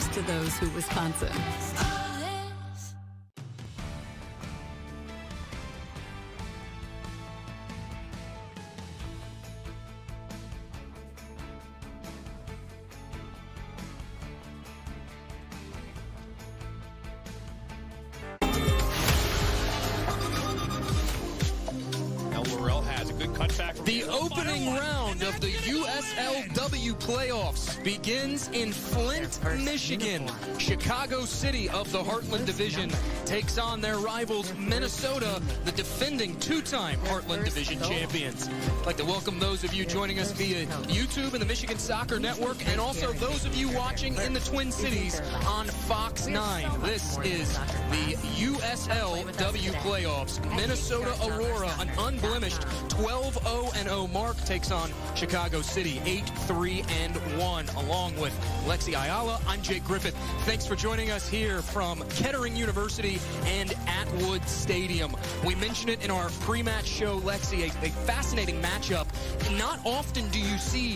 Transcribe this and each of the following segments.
Here's to those who Wisconsin. The opening round of the USL-W playoffs begins in Flint, Michigan. Chicago City of the Heartland Division takes on their rivals Minnesota, the defending two-time Heartland Division champions. I'd like to welcome those of you joining us via YouTube and the Michigan Soccer Network, and also those of you watching in the Twin Cities on Fox 9. This is the USL-W playoffs. Minnesota Aurora, an unblemished 12-0-0 mark, takes on Chicago City 8-3-1. Along with Lexi Ayala, I'm Jake Griffith. Thanks for joining us here from Kettering University and Atwood Stadium. We mentioned it in our pre-match show, Lexi, a fascinating matchup. Not often do you see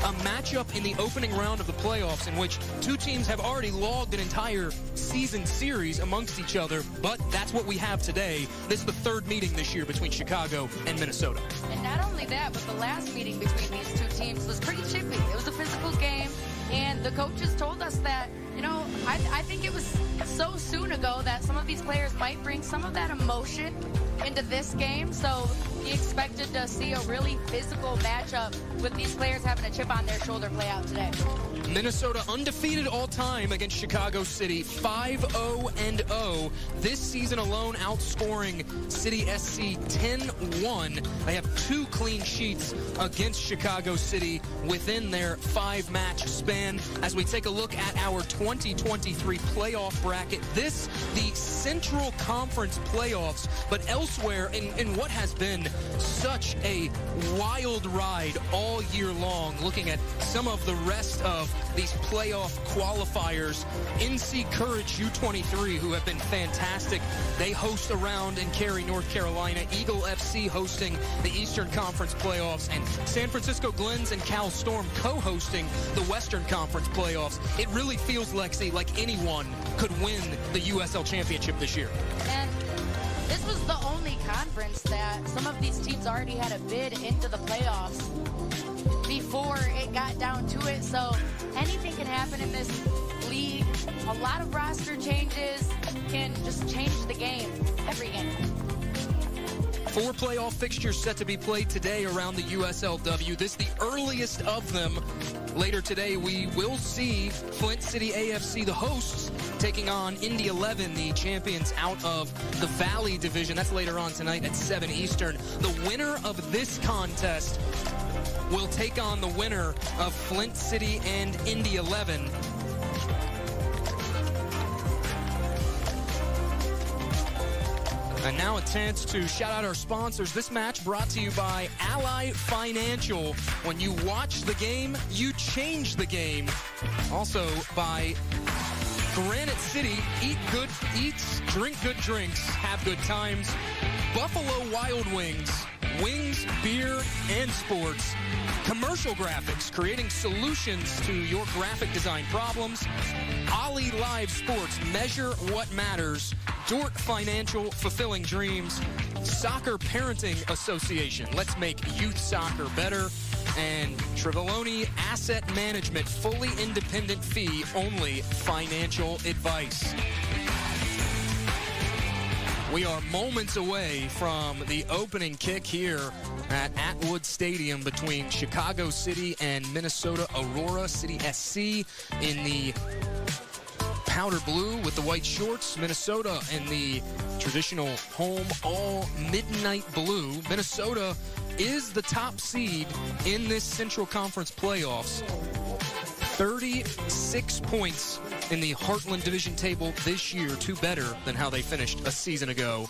a matchup in the opening round of the playoffs in which two teams have already logged an entire season series amongst each other, but that's what we have today. This is the third meeting this year between Chicago and Minnesota. And not only that, but the last meeting between these two teams was pretty chippy. It was a physical game, and the coaches told us that, you know, I think it was so soon ago that some of these players might bring some of that emotion into this game. So he expected to see a really physical matchup with these players having a chip on their shoulder play out today. Minnesota undefeated all time against Chicago City, 5-0-0. This season alone outscoring City SC 10-1. They have 2 clean sheets against Chicago City within their 5-match span. As we take a look at our 2023 playoff bracket, this the Central Conference playoffs, but elsewhere in what has been such a wild ride all year long, looking at some of the rest of these playoff qualifiers. NC Courage U23, who have been fantastic. They host a round in Cary, North Carolina. Eagle FC hosting the Eastern Conference playoffs, and San Francisco Glens and Cal Storm co-hosting the Western Conference playoffs. It really feels, Lexi, like anyone could win the USL Championship this year. And this was the only conference that some of these teams already had a bid into the playoffs before it got down to it. So anything can happen in this league. A lot of roster changes can just change the game, every game. 4 playoff fixtures set to be played today around the USL-W. This is the earliest of them. Later today, we will see Flint City AFC, the hosts, taking on Indy 11, the champions out of the Valley Division. That's later on tonight at 7 Eastern. The winner of this contest will take on the winner of Flint City and Indy 11. And now a chance to shout out our sponsors. This match brought to you by Ally Financial. When you watch the game, you change the game. Also by Granite City, eat good eats, drink good drinks, have good times. Buffalo Wild Wings, wings, beer, and sports. Commercial Graphics, creating solutions to your graphic design problems. Ollie Live Sports, measure what matters. Dort Financial, fulfilling dreams. Soccer Parenting Association, let's make youth soccer better. And Trivelloni Asset Management, fully independent fee, only financial advice. We are moments away from the opening kick here at Atwood Stadium between Chicago City and Minnesota Aurora. City SC in the powder blue with the white shorts. Minnesota in the traditional home all midnight blue. Minnesota is the top seed in this Central Conference playoffs. 36 points in the Heartland Division table this year, 2 better than how they finished a season ago.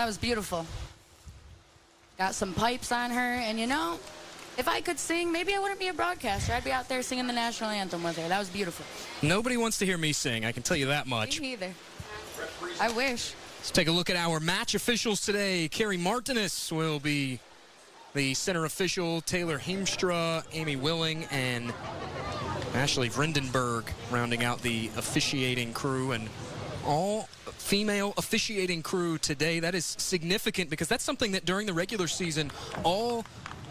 That was beautiful. Got some pipes on her, and you know, if I could sing, maybe I wouldn't be a broadcaster. I'd be out there singing the national anthem with her. That was beautiful. Nobody wants to hear me sing, I can tell you that much. Me either. I wish. Let's take a look at our match officials today. Carrie Martinez will be the center official. Taylor Heemstra, Amy Willing, and Ashley Vrindenberg rounding out the officiating crew. And all female officiating crew today. That is significant because that's something that during the regular season, all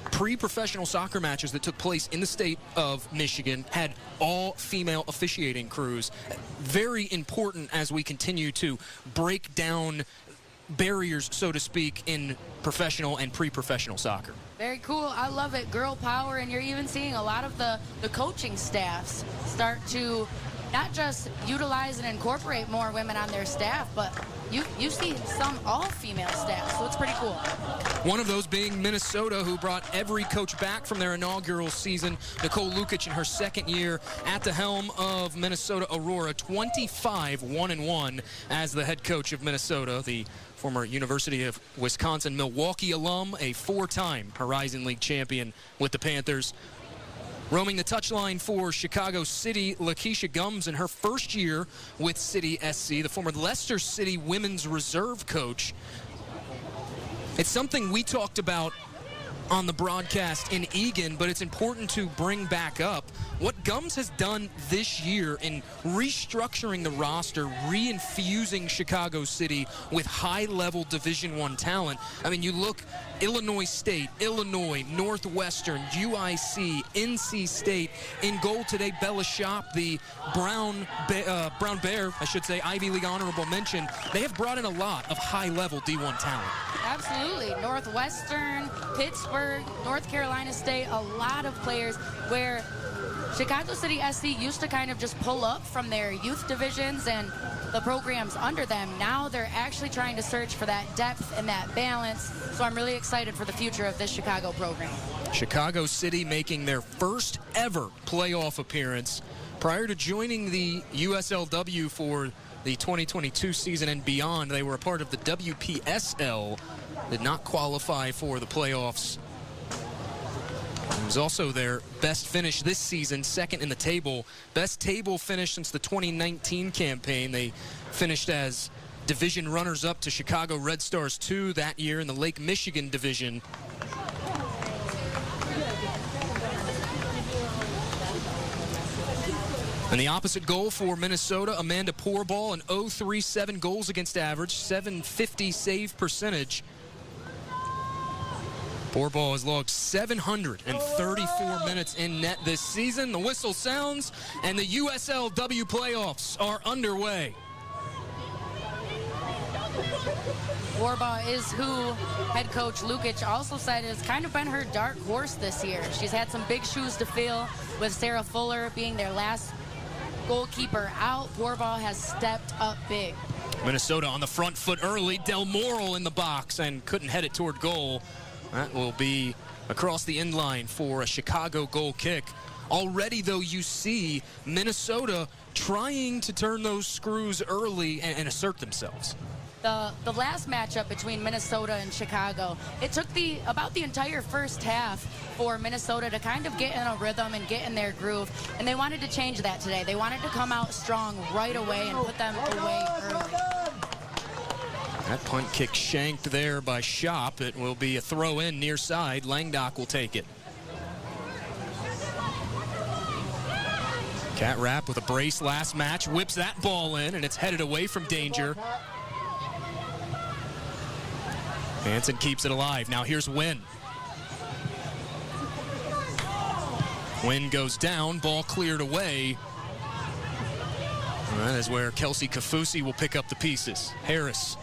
pre-professional soccer matches that took place in the state of Michigan had all female officiating crews. Very important as we continue to break down barriers, so to speak, in professional and pre-professional soccer. Very cool. I love it. Girl power, and you're even seeing a lot of the coaching staffs start to not just utilize and incorporate more women on their staff, but you see some all-female staff, so it's pretty cool. One of those being Minnesota, who brought every coach back from their inaugural season. Nicole Lukic in her second year at the helm of Minnesota Aurora, 25-1-1 as the head coach of Minnesota, the former University of Wisconsin-Milwaukee alum, a four-time Horizon League champion with the Panthers. Roaming the touchline for Chicago City, Lakeisha Gums in her first year with City SC, the former Leicester City women's reserve coach. It's something we talked about on the broadcast in Egan, but it's important to bring back up what Gums has done this year in restructuring the roster, reinfusing Chicago City with high-level Division I talent. I mean, you look Illinois State, Illinois, Northwestern, UIC, NC State. In goal today, Bella Shop, the Brown Bear, I should say, Ivy League honorable mention. They have brought in a lot of high-level D1 talent. Absolutely. Northwestern, Pittsburgh, North Carolina State, a lot of players where Chicago City SC used to kind of just pull up from their youth divisions and the programs under them. Now they're actually trying to search for that depth and that balance. So I'm really excited for the future of this Chicago program. Chicago City making their first ever playoff appearance. Prior to joining the USL-W for the 2022 season and beyond, they were a part of the WPSL, did not qualify for the playoffs. It was also their best finish this season, second in the table. Best table finish since the 2019 campaign. They finished as division runners-up to Chicago Red Stars 2 that year in the Lake Michigan division. And the opposite goal for Minnesota, Amanda Pourball, an 0.37 goals against average, .750 save percentage. Pourball has logged 734 minutes in net this season. The whistle sounds, and the USL-W playoffs are underway. Pourball is who head coach Lukic also said has kind of been her dark horse this year. She's had some big shoes to fill, with Sarah Fuller being their last goalkeeper out. Pourball has stepped up big. Minnesota on the front foot early. Del Moral in the box and couldn't head it toward goal. That will be across the end line for a Chicago goal kick. Already, though, you see Minnesota trying to turn those screws early and assert themselves. The last matchup between Minnesota and Chicago, it took about the entire first half for Minnesota to kind of get in a rhythm and get in their groove, and they wanted to change that today. They wanted to come out strong right away and put them away early. That punt kick shanked there by Shop. It will be a throw in near side. Langdock will take it. Cat Rapp with a brace last match, whips that ball in, and it's headed away from danger. Hansen keeps it alive. Now here's Wynn. Wynn goes down, ball cleared away. And that is where Kelsey Kafusi will pick up the pieces. Harris.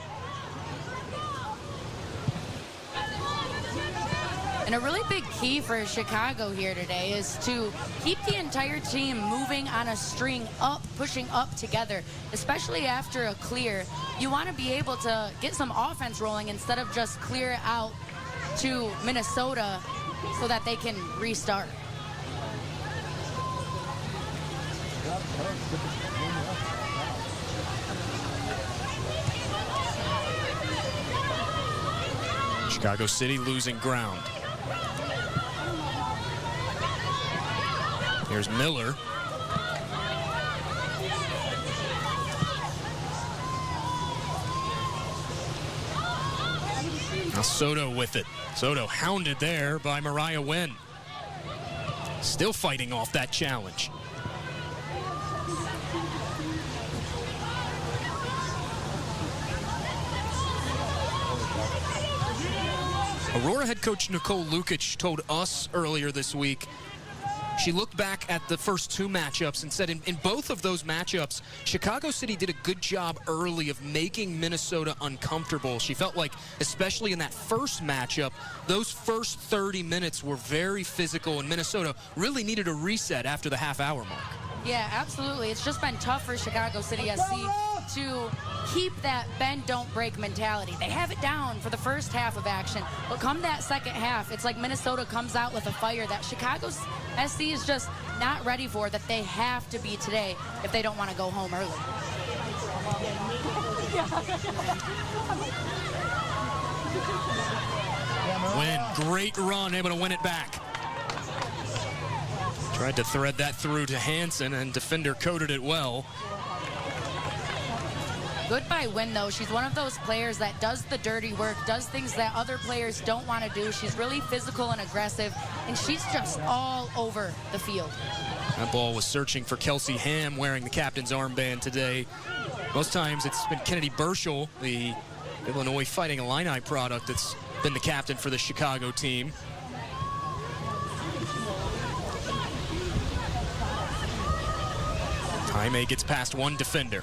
And a really big key for Chicago here today is to keep the entire team moving on a string up, pushing up together, especially after a clear. You want to be able to get some offense rolling instead of just clear out to Minnesota so that they can restart. Chicago City losing ground. Here's Miller. Now Soto with it. Soto hounded there by Mariah Wynn. Still fighting off that challenge. Aurora head coach Nicole Lukic told us earlier this week she looked back at the first two matchups and said in both of those matchups, Chicago City did a good job early of making Minnesota uncomfortable. She felt like, especially in that first matchup, those first 30 minutes were very physical, and Minnesota really needed a reset after the half-hour mark. Yeah, absolutely. It's just been tough for Chicago City SC to keep that bend, don't break mentality. They have it down for the first half of action, but come that second half, it's like Minnesota comes out with a fire that Chicago SC is just not ready for, that they have to be today if they don't want to go home early. Win, great run, able to win it back. Tried to thread that through to Hansen, and defender coded it well. Good by Wynn, though. She's one of those players that does the dirty work, does things that other players don't want to do. She's really physical and aggressive, and she's just all over the field. That ball was searching for Kelsey Ham, wearing the captain's armband today. Most times it's been Kennedy Burchell, the Illinois Fighting Illini product, that's been the captain for the Chicago team. Jaime gets past one defender.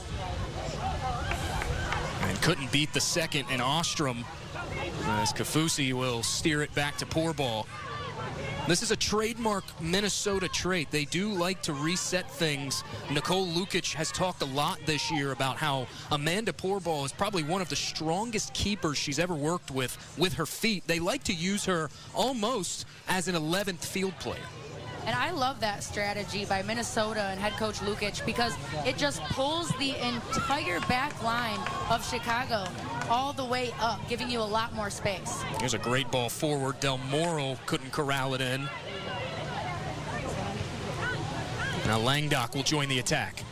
And couldn't beat the second in Ostrom, as Kafusi will steer it back to poor ball. This is a trademark Minnesota trait. They do like to reset things. Nicole Lukic has talked a lot this year about how Amanda Pourball is probably one of the strongest keepers she's ever worked with her feet. They like to use her almost as an 11th field player. And I love that strategy by Minnesota and head coach Lukic, because it just pulls the entire back line of Chicago all the way up, giving you a lot more space. Here's a great ball forward. Del Moro couldn't corral it in. Now Langdock will join the attack.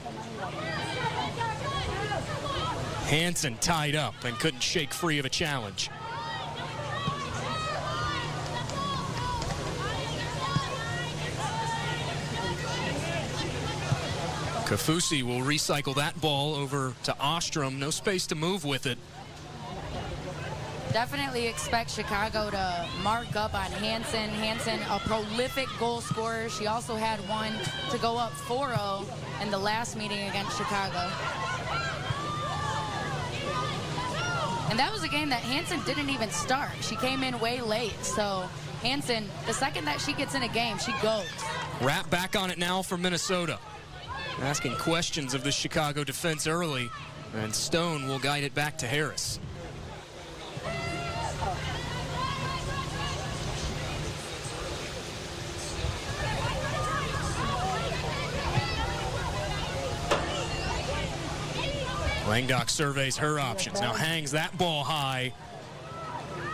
Hansen tied up and couldn't shake free of a challenge. Kafusi will recycle that ball over to Ostrom. No space to move with it. Definitely expect Chicago to mark up on Hansen. Hansen, a prolific goal scorer. She also had one to go up 4-0 in the last meeting against Chicago. And that was a game that Hansen didn't even start. She came in way late. So Hansen, the second that she gets in a game, she goes. Wrap back on it now for Minnesota. Asking questions of the Chicago defense early, and Stone will guide it back to Harris. Langdock surveys her options, now hangs that ball high.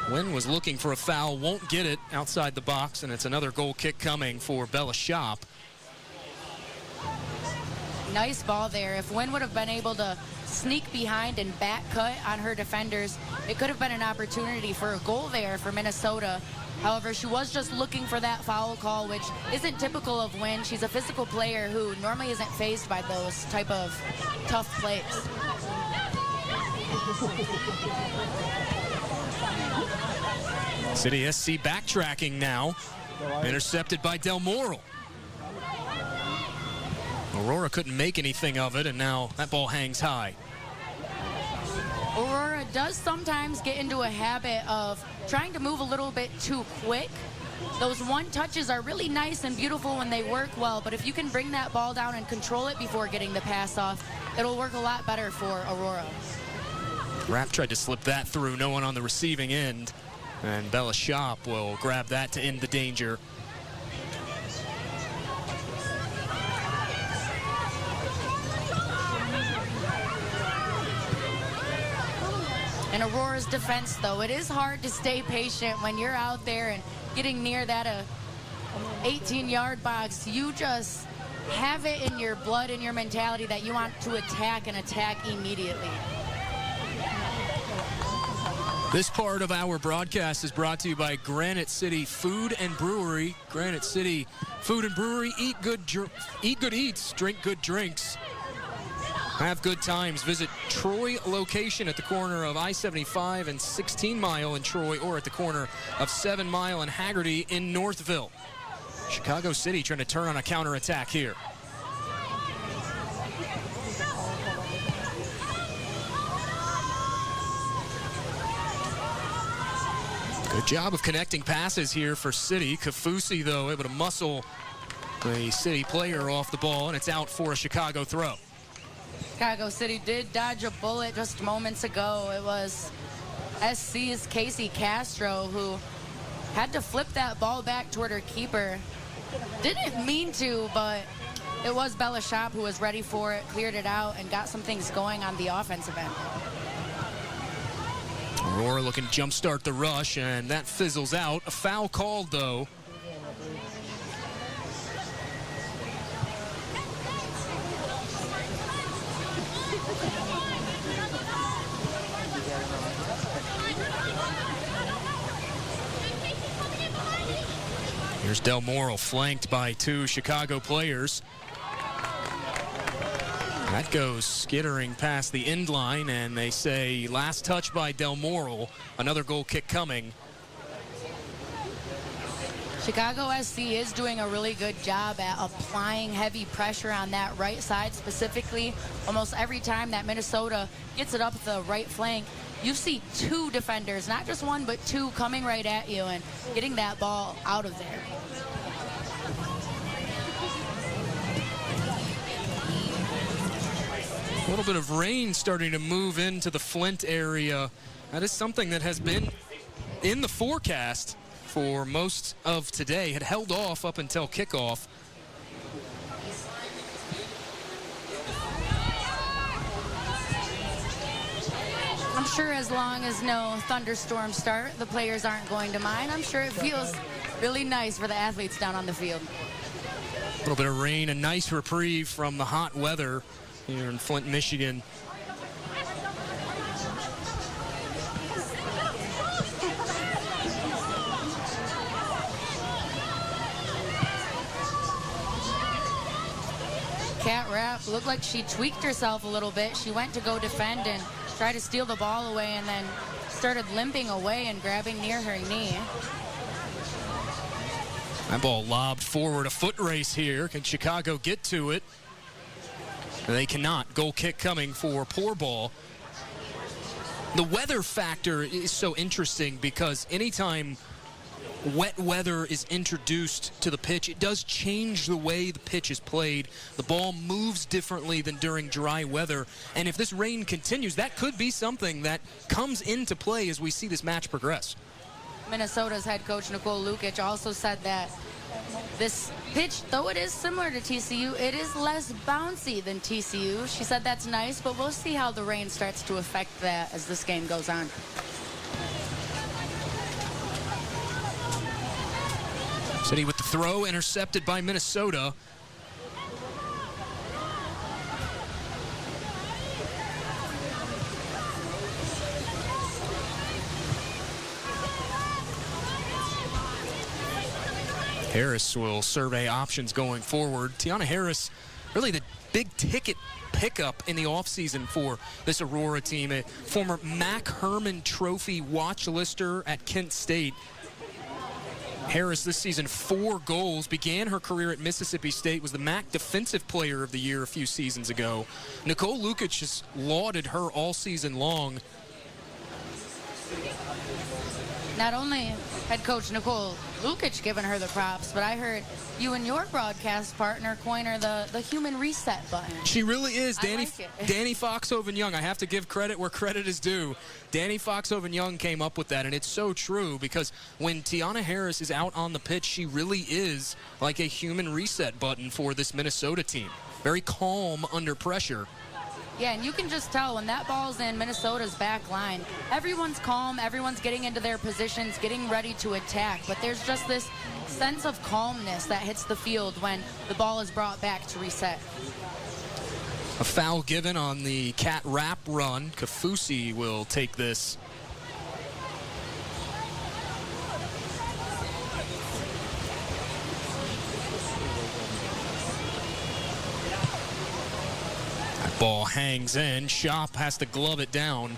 Wynn was looking for a foul, won't get it outside the box, and it's another goal kick coming for Bella Shop. Nice ball there. If Wynn would have been able to sneak behind and back cut on her defenders, it could have been an opportunity for a goal there for Minnesota. However, she was just looking for that foul call, which isn't typical of Wynn. She's a physical player who normally isn't faced by those type of tough plays. City SC backtracking now. Intercepted by Del Moro. Aurora couldn't make anything of it, and now that ball hangs high. Aurora does sometimes get into a habit of trying to move a little bit too quick. Those one touches are really nice and beautiful when they work well, but if you can bring that ball down and control it before getting the pass off, it'll work a lot better for Aurora. Rapp tried to slip that through, no one on the receiving end, and Bella Shop will grab that to end the danger. And in Aurora's defense, though, it is hard to stay patient when you're out there and getting near that 18-yard box. You just have it in your blood and your mentality that you want to attack and attack immediately. This part of our broadcast is brought to you by Granite City Food and Brewery. Granite City Food and Brewery. Eat good eats, drink good drinks. Have good times. Visit Troy location at the corner of I-75 and 16 Mile in Troy, or at the corner of 7 Mile and Haggerty in Northville. Chicago City trying to turn on a counterattack here. Good job of connecting passes here for City. Kafusi, though, able to muscle the City player off the ball, and it's out for a Chicago throw. Chicago City did dodge a bullet just moments ago. It was SC's Casey Castro who had to flip that ball back toward her keeper. Didn't mean to, but it was Bella Shop who was ready for it, cleared it out, and got some things going on the offensive end. Aurora looking to jumpstart the rush, and that fizzles out. A foul called, though. Here's Del Moral, flanked by 2 Chicago players. That goes skittering past the end line, and they say last touch by Del Moral. Another goal kick coming. Chicago SC is doing a really good job at applying heavy pressure on that right side specifically. Almost every time that Minnesota gets it up the right flank, you see 2 defenders, not just 1, but 2 coming right at you and getting that ball out of there. A little bit of rain starting to move into the Flint area. That is something that has been in the forecast for most of today. Had held off up until kickoff. I'm sure as long as no thunderstorms start, the players aren't going to mind. I'm sure it feels really nice for the athletes down on the field. A little bit of rain, a nice reprieve from the hot weather here in Flint, Michigan. Cat Rapp looked like she tweaked herself a little bit. She went to go defend and try to steal the ball away, and then started limping away and grabbing near her knee. That ball lobbed forward. A foot race here. Can Chicago get to it? They cannot. Goal kick coming for Poor Ball. The weather factor is so interesting because anytime wet weather is introduced to the pitch, it does change the way the pitch is played. The ball moves differently than during dry weather. And if this rain continues, that could be something that comes into play as we see this match progress. Minnesota's head coach Nicole Lukic also said that this pitch, though it is similar to TCU, it is less bouncy than TCU. She said that's nice, but we'll see how the rain starts to affect that as this game goes on. City with the throw, intercepted by Minnesota. Harris will survey options going forward. Tiana Harris, really the big ticket pickup in the offseason for this Aurora team. A former Mac Herman Trophy watch lister at Kent State. Harris this season 4 goals, began her career at Mississippi State, was the MAC Defensive Player of the Year a few seasons ago. Nicole Lukic has lauded her all season long. Not only head coach Nicole Lukic giving her the props, but I heard you and your broadcast partner coin her the human reset button. She really is. Danny Foxhoven-Young. I have to give credit where credit is due. Danny Foxhoven-Young came up with that, and it's so true because when Tiana Harris is out on the pitch, she really is like a human reset button for this Minnesota team. Very calm under pressure. Yeah, and you can just tell when that ball's in Minnesota's back line, everyone's calm, everyone's getting into their positions, getting ready to attack, but there's just this sense of calmness that hits the field when the ball is brought back to reset. A foul given on the cat wrap run. Kafusi will take this. That ball hangs in. Shop has to glove it down.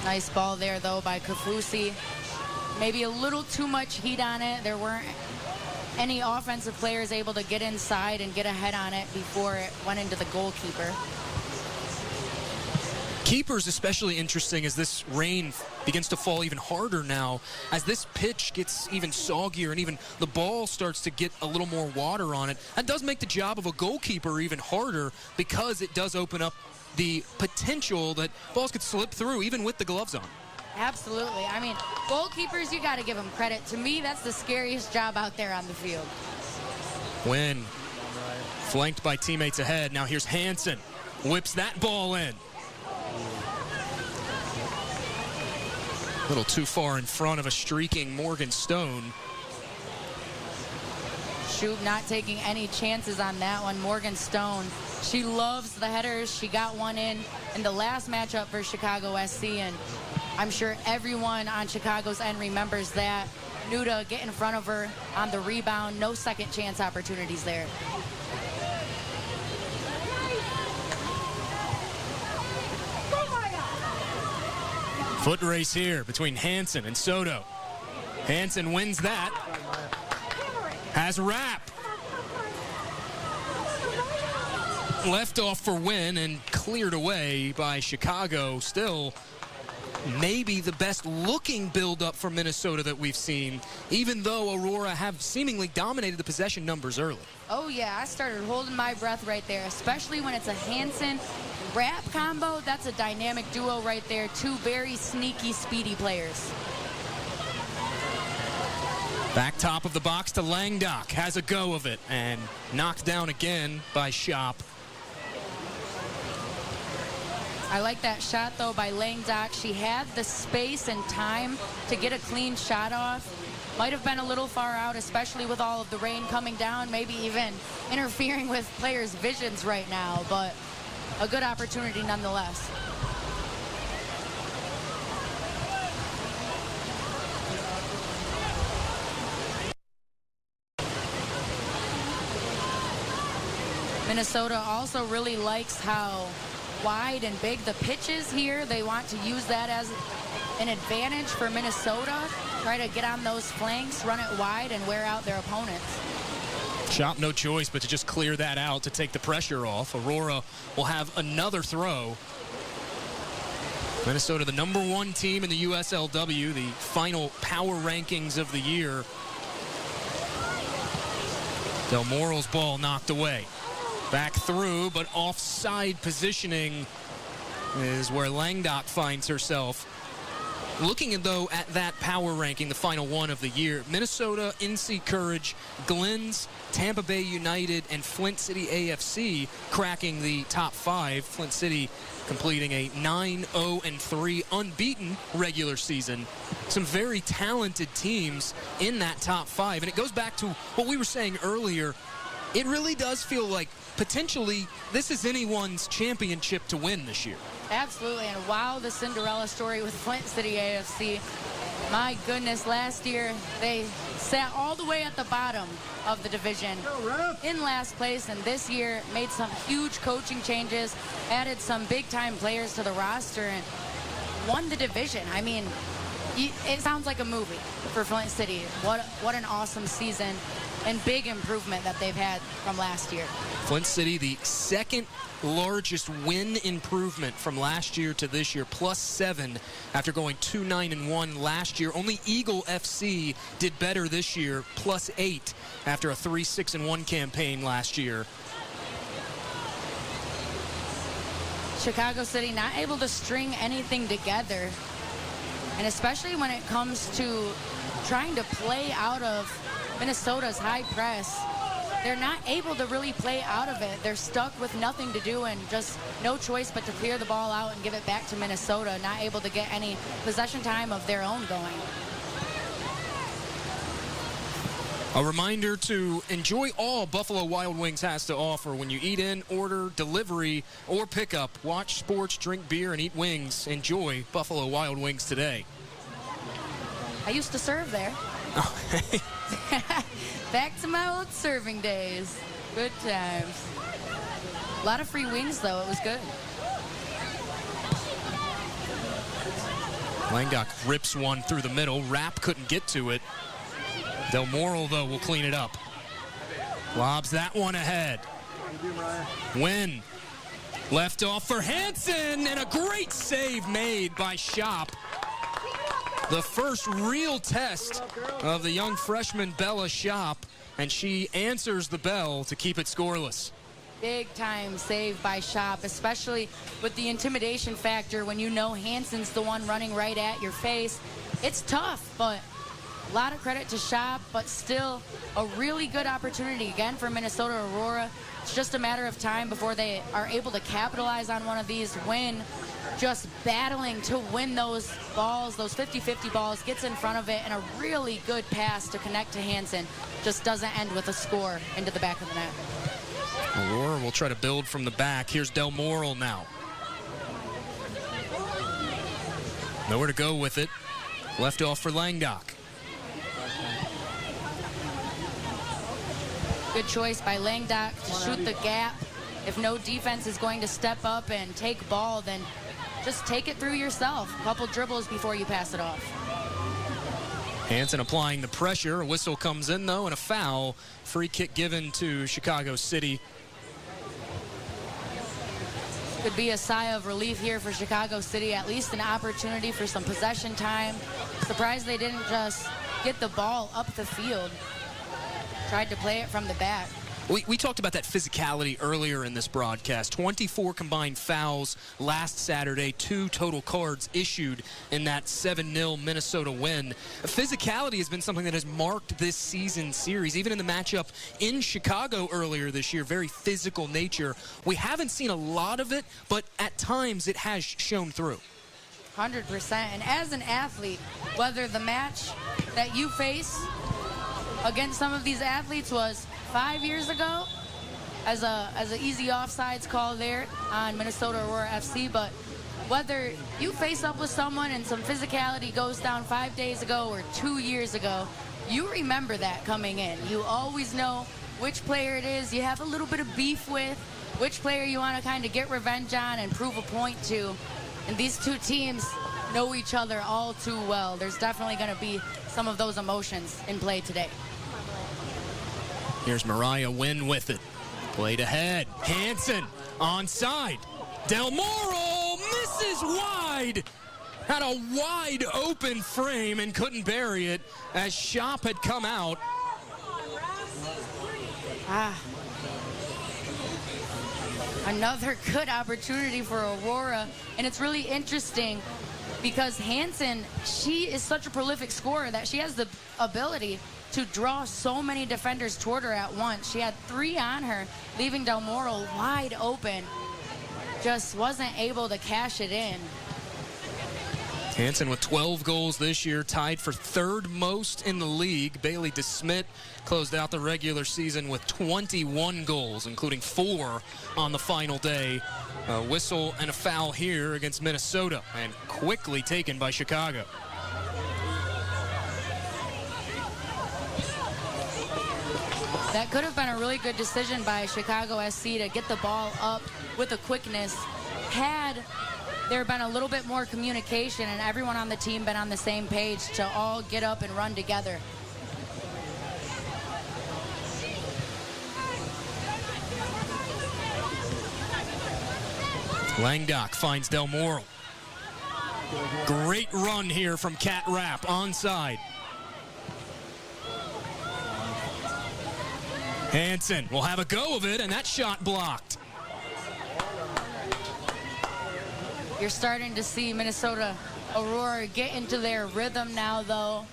Nice ball there, though, by Kafusi. Maybe a little too much heat on it. There weren't any offensive players able to get inside and get ahead on it before it went into the goalkeeper. Keeper's especially interesting as this rain begins to fall even harder now. As this pitch gets even soggier and even the ball starts to get a little more water on it, that does make the job of a goalkeeper even harder because it does open up the potential that balls could slip through even with the gloves on. Absolutely. I mean, goalkeepers, you got to give them credit. To me, that's the scariest job out there on the field. Wynn, flanked by teammates ahead. Now here's Hansen. Whips that ball in. A little too far in front of a streaking Morgan Stone. Shoup not taking any chances on that one. Morgan Stone, she loves the headers. She got one in the last matchup for Chicago SC, and I'm sure everyone on Chicago's end remembers that. Nuda get in front of her on the rebound. No second chance opportunities there. Foot race here between Hansen and Soto. Hansen wins that. Has wrap. Left off for Wynn and cleared away by Chicago. Still maybe the best looking build-up for Minnesota that we've seen, even though Aurora have seemingly dominated the possession numbers early. Oh yeah, I started holding my breath right there, especially when it's a Hansen wrap combo. That's a dynamic duo right there. Two very sneaky, speedy players. Back top of the box to Langdock. Has a go of it and knocked down again by Shop. I like that shot, though, by Langdock. She had the space and time to get a clean shot off. Might have been a little far out, especially with all of the rain coming down, maybe even interfering with players' visions right now, but a good opportunity nonetheless. Minnesota also really likes how wide and big the pitch is here. They want to use that as an advantage for Minnesota. Try to get on those flanks, run it wide, and wear out their opponents. Shop no choice but to just clear that out to take the pressure off. Aurora will have another throw. Minnesota, the #1 team in the USL-W, the final power rankings of the year. Del Moro's ball knocked away. Back through, but offside positioning is where Langdock finds herself. Looking, though, at that power ranking, the final one of the year, Minnesota, NC Courage, Glens, Tampa Bay United, and Flint City AFC cracking the top 5. Flint City completing a 9-0-3 unbeaten regular season. Some very talented teams in that top 5. And it goes back to what we were saying earlier. It really does feel like potentially this is anyone's championship to win this year. Absolutely, and wow, the Cinderella story with Flint City AFC. My goodness, last year they sat all the way at the bottom of the division in last place, and this year made some huge coaching changes, added some big-time players to the roster, and won the division. I mean, it sounds like a movie for Flint City. What an awesome season and big improvement that they've had from last year. Flint City, the second largest win improvement from last year to this year, +7 after going 2-9-1 last year. Only Eagle FC did better this year, +8 after a 3-6-1 campaign last year. Chicago City not able to string anything together, and especially when it comes to trying to play out of Minnesota's high press. they're not able to really play out of it. They're stuck with nothing to do and just no choice but to clear the ball out and give it back to Minnesota, not able to get any possession time of their own going. A reminder to enjoy all Buffalo Wild Wings has to offer when you eat in, order, delivery, or pickup. Watch sports, drink beer, and eat wings. Enjoy Buffalo Wild Wings today. I used to serve there. Oh, hey. Back to my old serving days. Good times. A lot of free wings, though. It was good. Langdock rips one through the middle. Rapp couldn't get to it. Del Moral, though, will clean it up. Lobs that one ahead. Win. Left off for Hansen, and a great save made by Shop. The first real test of the young freshman Bella Shop, and she answers the bell to keep it scoreless. Big time save by Shop, especially with the intimidation factor when you know Hansen's the one running right at your face. It's tough, but a lot of credit to Shop, but still a really good opportunity again for Minnesota Aurora. It's just a matter of time before they are able to capitalize on one of these. Win just battling to win those balls, those 50-50 balls, gets in front of it, and a really good pass to connect to Hansen. Just doesn't end with a score into the back of the net. Aurora will try to build from the back. Here's Del Moral now. Nowhere to go with it. Left off for Langdock. Good choice by Langdock to shoot the gap. If no defense is going to step up and take ball, then just take it through yourself. A couple dribbles before you pass it off. Hansen applying the pressure. A whistle comes in, though, and a foul. Free kick given to Chicago City. Could be a sigh of relief here for Chicago City. At least an opportunity for some possession time. Surprised they didn't just get the ball up the field. Tried to play it from the back. We talked about that physicality earlier in this broadcast. 24 combined fouls last Saturday, 2 total cards issued in that 7-0 Minnesota win. Physicality has been something that has marked this season series, even in the matchup in Chicago earlier this year. Very physical nature. We haven't seen a lot of it, but at times it has shown through. 100%. And as an athlete, whether the match that you face against some of these athletes was 5 years ago, as an easy offsides call there on Minnesota Aurora FC, but whether you face up with someone and some physicality goes down 5 days ago or 2 years ago, you remember that coming in. You always know which player it is you have a little bit of beef with, which player you want to kind of get revenge on and prove a point to. And these two teams know each other all too well. There's definitely going to be some of those emotions in play today. Here's Mariah Wynn with it. Played ahead. Hansen onside. Del Moral misses wide. Had a wide open frame and couldn't bury it as Shop had come out. Another good opportunity for Aurora. And it's really interesting because Hansen, she is such a prolific scorer that she has the ability to draw so many defenders toward her at once. She had 3 on her, leaving Del Moral wide open. Just wasn't able to cash it in. Hansen with 12 goals this year, tied for 3rd most in the league. Bailey DeSmit closed out the regular season with 21 goals, including 4 on the final day. A whistle and a foul here against Minnesota, and quickly taken by Chicago. That could have been a really good decision by Chicago SC to get the ball up with a quickness. Had there been a little bit more communication and everyone on the team been on the same page to all get up and run together. Langdock finds Del Moral. Great run here from Cat Rapp onside. Hansen will have a go of it, and that shot blocked. You're starting to see Minnesota Aurora get into their rhythm now, though.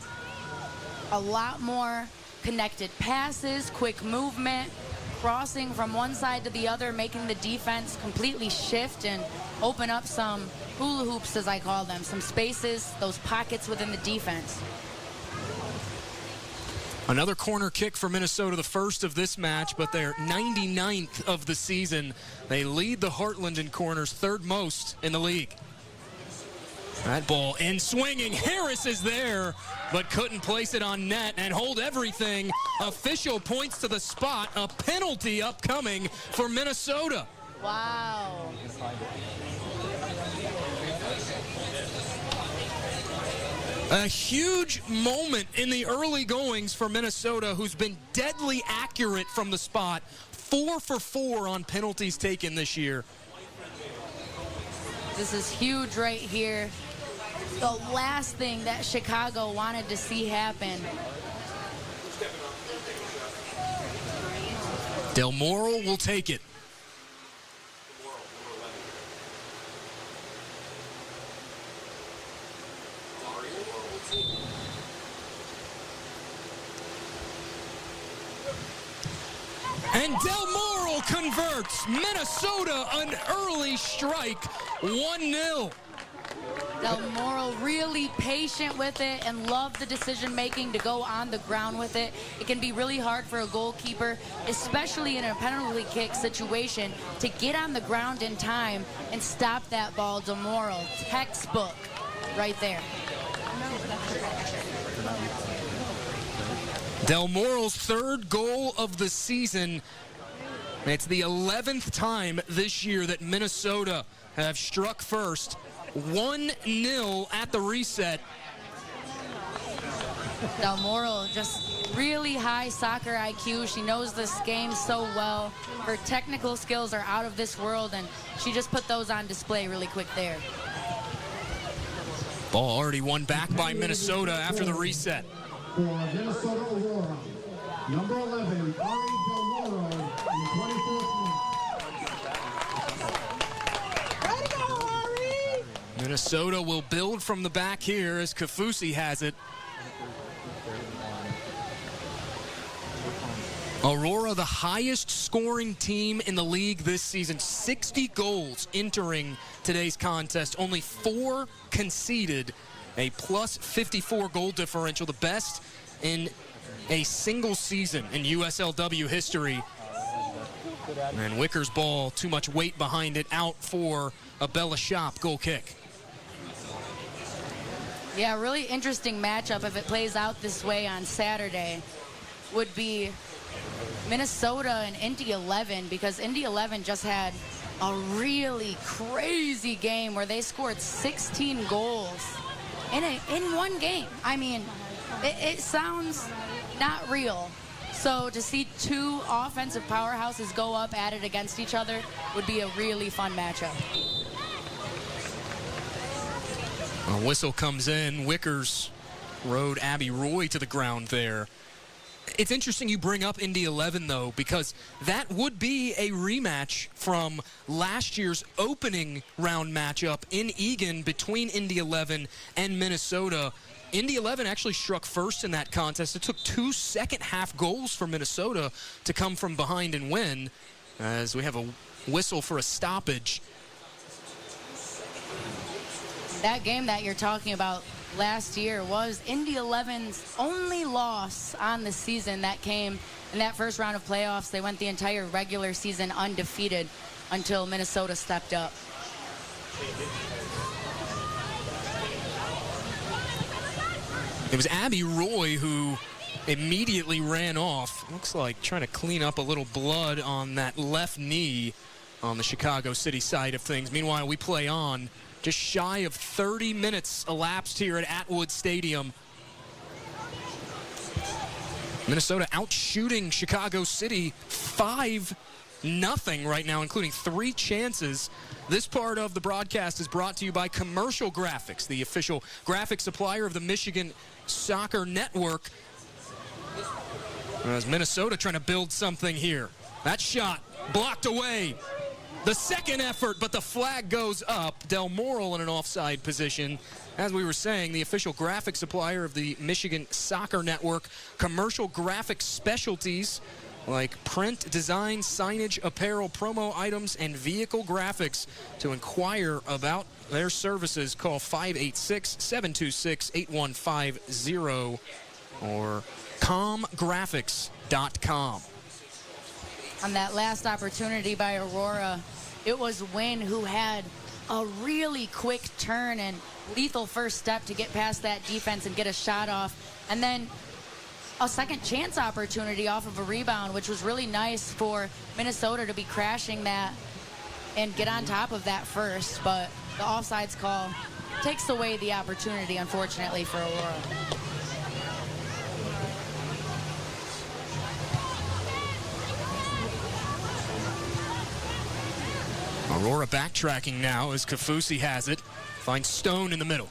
A lot more connected passes, quick movement, crossing from one side to the other, making the defense completely shift and open up some hula hoops, as I call them, some spaces, those pockets within the defense. Another corner kick for Minnesota, the first of this match, but they're 99th of the season. They lead the Heartland in corners, third most in the league. That ball in swinging. Harris is there, but couldn't place it on net and hold everything. Official points to the spot. A penalty upcoming for Minnesota. Wow. A huge moment in the early goings for Minnesota, who's been deadly accurate from the spot. 4 for 4 on penalties taken this year. This is huge right here. The last thing that Chicago wanted to see happen. Del Moro will take it. And Del Moro converts. Minnesota an early strike, 1-0. Del Moro really patient with it and loved the decision making to go on the ground with it. It can be really hard for a goalkeeper, especially in a penalty kick situation, to get on the ground in time and stop that ball. Del Moro, textbook right there. Del Moro's third goal of the season. It's the 11th time this year that Minnesota have struck first. 1-0 at the reset. Del Moro, just really high soccer IQ. She knows this game so well. Her technical skills are out of this world, and she just put those on display really quick there. Ball already won back by Minnesota after the reset. For Minnesota Aurora, number 11, Ari Del Moro, in the 24th minute. Minnesota will build from the back here as Kafusi has it. Aurora, the highest scoring team in the league this season. 60 goals entering today's contest. Only 4 conceded. A plus 54 goal differential, the best in a single season in USL-W history. And Wicker's ball, too much weight behind it, out for a Bella Shop goal kick. Yeah, really interesting matchup if it plays out this way on Saturday would be Minnesota and Indy 11, because Indy 11 just had a really crazy game where they scored 16 goals in one game. I mean, it sounds not real. So to see 2 offensive powerhouses go up at it against each other would be a really fun matchup. A whistle comes in. Wickers rode Abby Roy to the ground there. It's interesting you bring up Indy 11, though, because that would be a rematch from last year's opening round matchup in Eagan between Indy 11 and Minnesota. Indy 11 actually struck first in that contest. It took 2 second-half goals for Minnesota to come from behind and win, as we have a whistle for a stoppage. That game that you're talking about last year was Indy 11's only loss on the season. That came in that first round of playoffs. They went the entire regular season undefeated until Minnesota stepped up. It was Abby Roy who immediately ran off. Looks like trying to clean up a little blood on that left knee on the Chicago City side of things. Meanwhile, we play on. Just shy of 30 minutes elapsed here at Atwood Stadium. Minnesota outshooting Chicago City 5-0 right now, including 3 chances. This part of the broadcast is brought to you by Commercial Graphics, the official graphic supplier of the Michigan Soccer Network. As Minnesota trying to build something here. That shot blocked away. the second effort, but the flag goes up. Del Moral in an offside position. As we were saying, the official graphic supplier of the Michigan Soccer Network, commercial graphic specialties like print, design, signage, apparel, promo items, and vehicle graphics. To inquire about their services, call 586-726-8150 or comgraphics.com. On that last opportunity by Aurora, it was Wynn who had a really quick turn and lethal first step to get past that defense and get a shot off. And then a second chance opportunity off of a rebound, which was really nice for Minnesota to be crashing that and get on top of that first. But the offsides call takes away the opportunity, unfortunately, for Aurora. Aurora backtracking now as Kafusi has it. Finds Stone in the middle.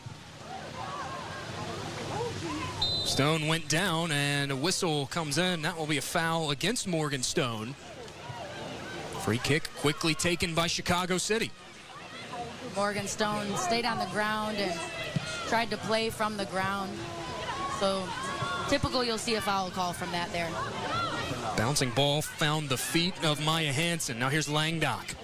Stone went down and a whistle comes in. That will be a foul against Morgan Stone. Free kick quickly taken by Chicago City. Morgan Stone stayed on the ground and tried to play from the ground. So typical, you'll see a foul call from that there. Bouncing ball found the feet of Maya Hansen. Now here's Langdock.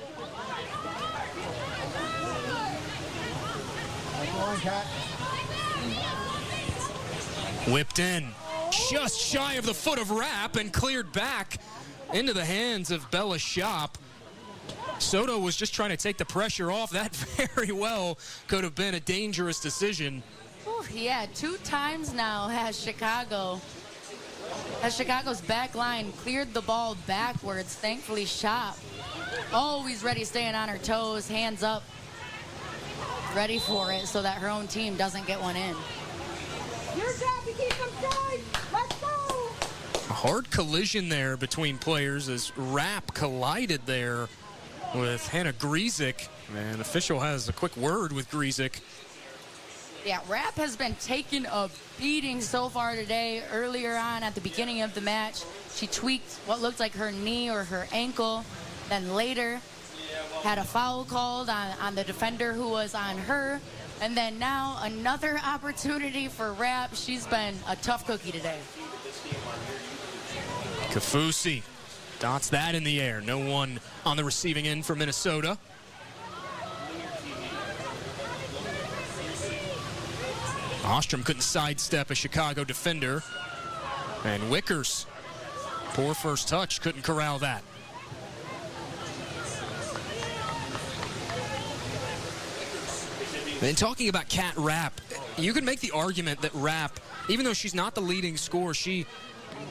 Whipped in, just shy of the foot of Rapp and cleared back into the hands of Bella Shop. Soto was just trying to take the pressure off. That very well could have been a dangerous decision. Ooh, yeah, 2 times now has Chicago's back line cleared the ball backwards. Thankfully, Shop always ready, staying on her toes, hands up, ready for it so that her own team doesn't get one in. Your job to keep them safe. Let's go. A hard collision there between players as Rapp collided there with Hannah Griezik. And official has a quick word with Griezik. Yeah, Rapp has been taking a beating so far today. Earlier on at the beginning of the match, she tweaked what looked like her knee or her ankle. Then later had a foul called on the defender who was on her. And then now another opportunity for Rapp. She's been a tough cookie today. Kafusi dots that in the air. No one on the receiving end for Minnesota. Ostrom couldn't sidestep a Chicago defender. And Wickers, poor first touch, couldn't corral that. And talking about Kat Rapp, you can make the argument that Rapp, even though she's not the leading scorer, she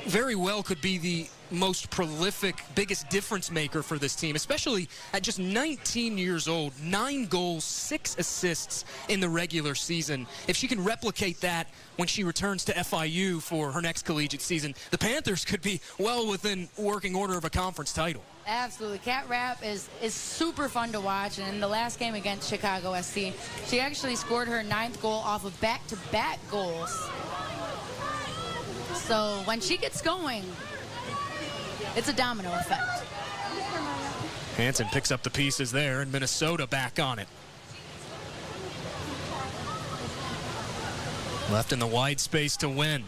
very well could be the most prolific, biggest difference maker for this team, especially at just 19 years old. 9 goals, 6 assists in the regular season. If she can replicate that when she returns to FIU for her next collegiate season, the Panthers could be well within working order of a conference title. Absolutely. Kat Rapp is super fun to watch. And in the last game against Chicago SC, she actually scored her 9th goal off of back-to-back goals. So when she gets going, it's a domino effect. Hansen picks up the pieces there, and Minnesota back on it. Left in the wide space to win.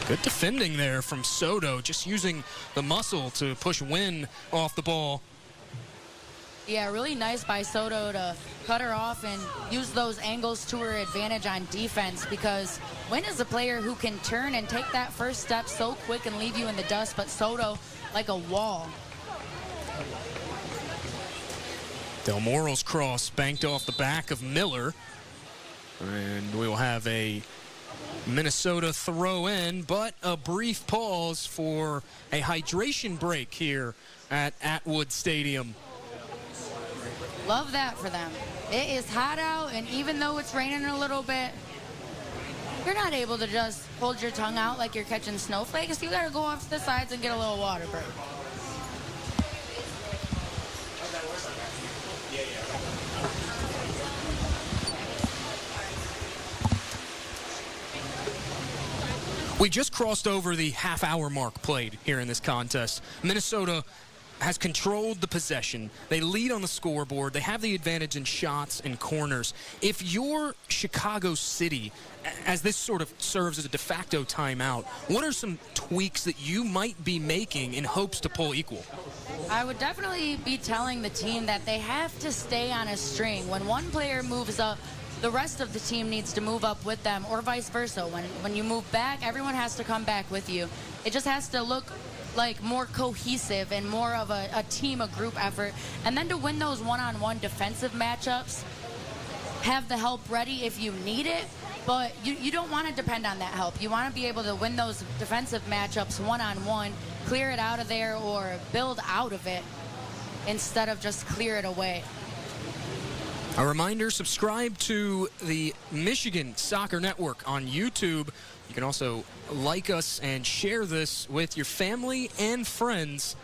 Good defending there from Soto, just using the muscle to push Wynn off the ball. Yeah, really nice by Soto to cut her off and use those angles to her advantage on defense, because Wynn is a player who can turn and take that first step so quick and leave you in the dust, but Soto like a wall. Del Moral's cross banked off the back of Miller. And we'll have a Minnesota throw in, but a brief pause for a hydration break here at Atwood Stadium. Love that for them. It is hot out, and even though it's raining a little bit, you're not able to just hold your tongue out like you're catching snowflakes. You gotta go off to the sides and get a little water break. We just crossed over the half-hour mark played here in this contest. Minnesota has controlled the possession. They lead on the scoreboard. They have the advantage in shots and corners. If you're Chicago City, as this sort of serves as a de facto timeout, what are some tweaks that you might be making in hopes to pull equal? I would definitely be telling the team that they have to stay on a string. When one player moves up, the rest of the team needs to move up with them, or vice versa. When you move back, everyone has to come back with you. It just has to look like more cohesive and more of a team, a group effort. And then to win those one-on-one defensive matchups, have the help ready if you need it, but you don't want to depend on that help. You want to be able to win those defensive matchups one-on-one, clear it out of there or build out of it instead of just clear it away. A reminder, subscribe to the Michigan Soccer Network on YouTube. You can also like us and share this with your family and friends.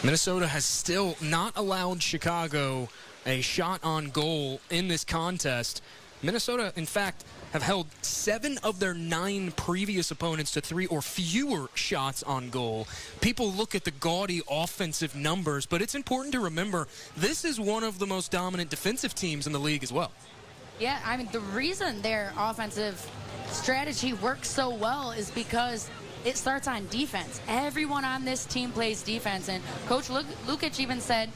Minnesota has still not allowed Chicago a shot on goal in this contest. Minnesota, in fact, have held 7 of their 9 previous opponents to 3 or fewer shots on goal. People look at the gaudy offensive numbers, but it's important to remember this is one of the most dominant defensive teams in the league as well. Yeah, I mean, the reason their offensive strategy works so well is because it starts on defense. Everyone on this team plays defense, and Coach Lukic even said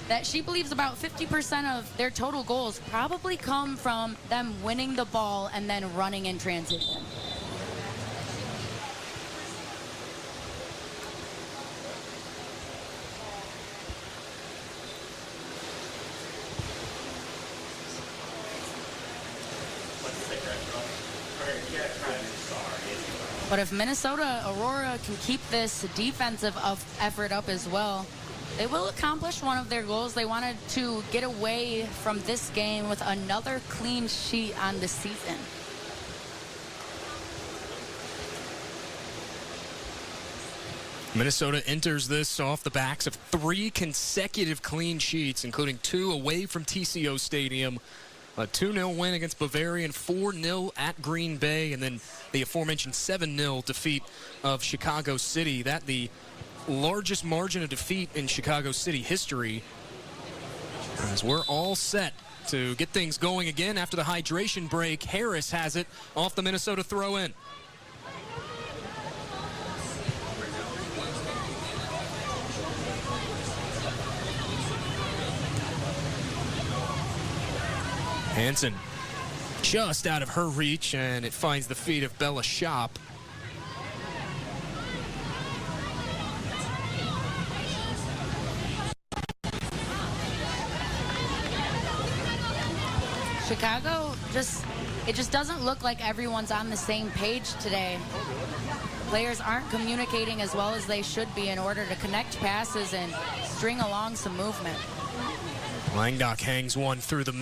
that she believes about 50% of their total goals probably come from them winning the ball and then running in transition. But if Minnesota Aurora can keep this defensive effort up as well, they will accomplish one of their goals. They wanted to get away from this game with another clean sheet on the season. Minnesota enters this off the backs of 3 consecutive clean sheets, including 2 away from TCO Stadium, a 2-0 win against Bavaria, 4-0 at Green Bay, and then the aforementioned 7-0 defeat of Chicago City. That the largest margin of defeat in Chicago City history, as we're all set to get things going again after the hydration break. Harris has it off the Minnesota throw-in. Hansen just out of her reach, and it finds the feet of Bella Shop. Chicago, it just doesn't look like everyone's on the same page today. Players aren't communicating as well as they should be in order to connect passes and string along some movement. Langdock hangs one through the middle.